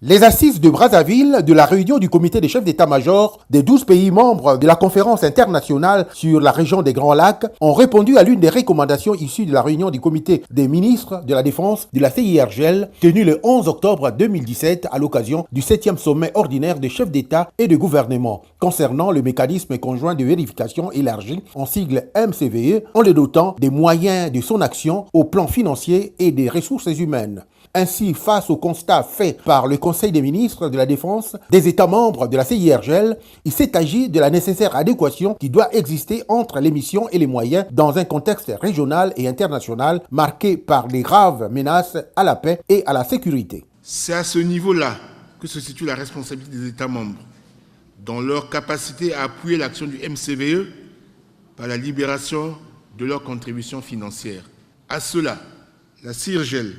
Les assises de Brazzaville de la réunion du comité des chefs d'état-major des 12 pays membres de la conférence internationale sur la région des Grands Lacs ont répondu à l'une des recommandations issues de la réunion du comité des ministres de la Défense de la CIRGL tenue le 11 octobre 2017 à l'occasion du 7e sommet ordinaire des chefs d'État et de gouvernement concernant le mécanisme conjoint de vérification élargi en sigle MCVE en le dotant des moyens de son action au plan financier et des ressources humaines. Ainsi, face au constat fait par le Conseil des ministres de la Défense des États membres de la CIRGL, il s'est agi de la nécessaire adéquation qui doit exister entre les missions et les moyens dans un contexte régional et international marqué par les graves menaces à la paix et à la sécurité. C'est à ce niveau-là que se situe la responsabilité des États membres, dans leur capacité à appuyer l'action du MCVE par la libération de leurs contributions financières. À cela, la CIRGL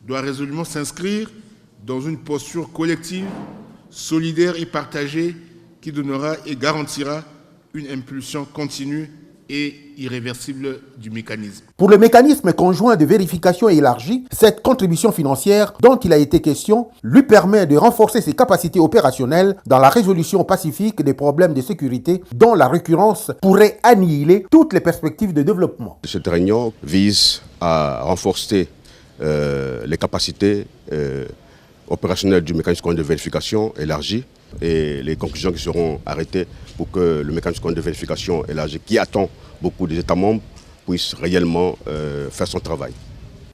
doit résolument s'inscrire dans une posture collective, solidaire et partagée qui donnera et garantira une impulsion continue et irréversible du mécanisme. Pour le mécanisme conjoint de vérification élargi, cette contribution financière dont il a été question lui permet de renforcer ses capacités opérationnelles dans la résolution pacifique des problèmes de sécurité dont la récurrence pourrait annihiler toutes les perspectives de développement. Cette réunion vise à renforcer les capacités opérationnelles du mécanisme de vérification élargi et les conclusions qui seront arrêtées pour que le mécanisme de vérification élargi, qui attend beaucoup des États membres, puisse réellement faire son travail.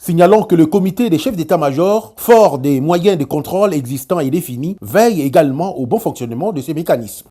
Signalons que le comité des chefs d'état-major, fort des moyens de contrôle existants et définis, veille également au bon fonctionnement de ces mécanismes.